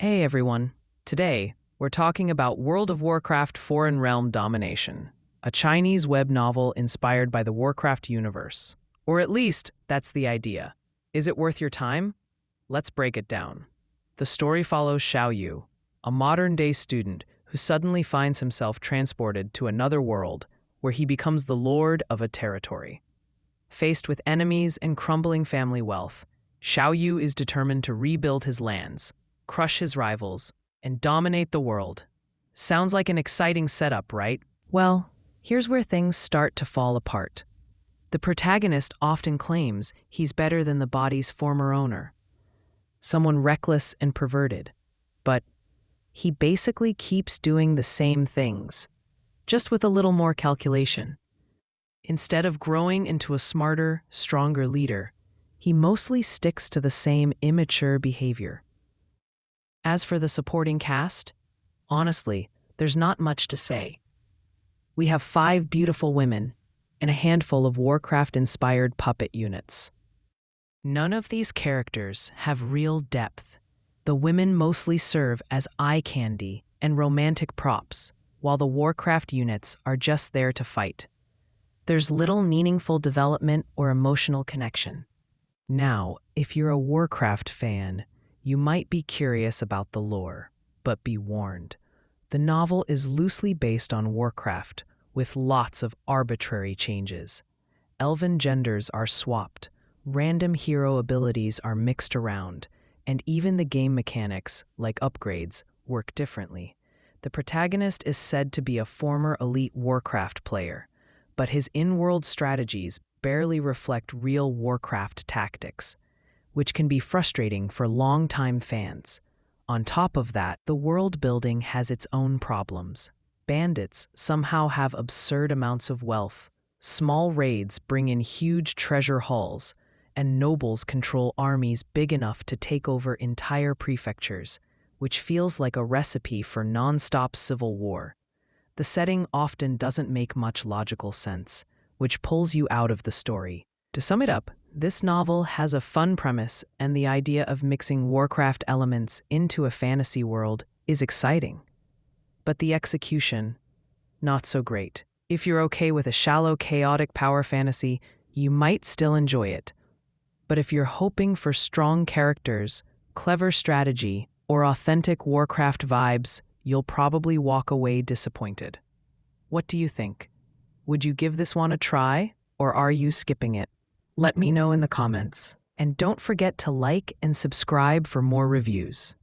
Hey everyone. Today, we're talking about World of Warcraft Foreign Realm Domination, a Chinese web novel inspired by the Warcraft universe. Or at least, that's the idea. Is it worth your time? Let's break it down. The story follows Xiao Yu, a modern-day student who suddenly finds himself transported to another world where he becomes the lord of a territory. Faced with enemies and crumbling family wealth, Xiao Yu is determined to rebuild his lands, crush his rivals, and dominate the world. Sounds like an exciting setup, right? Well, here's where things start to fall apart. The protagonist often claims he's better than the body's former owner, someone reckless and perverted. But he basically keeps doing the same things, just with a little more calculation. Instead of growing into a smarter, stronger leader, he mostly sticks to the same immature behavior. As for the supporting cast, honestly, there's not much to say. We have 5 beautiful women and a handful of Warcraft-inspired puppet units. None of these characters have real depth. The women mostly serve as eye candy and romantic props, while the Warcraft units are just there to fight. There's little meaningful development or emotional connection. Now, if you're a Warcraft fan, you might be curious about the lore, but be warned. The novel is loosely based on Warcraft, with lots of arbitrary changes. Elven genders are swapped, random hero abilities are mixed around, and even the game mechanics, like upgrades, work differently. The protagonist is said to be a former elite Warcraft player, but his in-world strategies barely reflect real Warcraft tactics, which can be frustrating for longtime fans. On top of that, the world building has its own problems. Bandits somehow have absurd amounts of wealth, small raids bring in huge treasure hauls, and nobles control armies big enough to take over entire prefectures, which feels like a recipe for non-stop civil war. The setting often doesn't make much logical sense, which pulls you out of the story. To sum it up, this novel has a fun premise, and the idea of mixing Warcraft elements into a fantasy world is exciting. But the execution, not so great. If you're okay with a shallow, chaotic power fantasy, you might still enjoy it. But if you're hoping for strong characters, clever strategy, or authentic Warcraft vibes, you'll probably walk away disappointed. What do you think? Would you give this one a try, or are you skipping it? Let me know in the comments. And don't forget to like and subscribe for more reviews.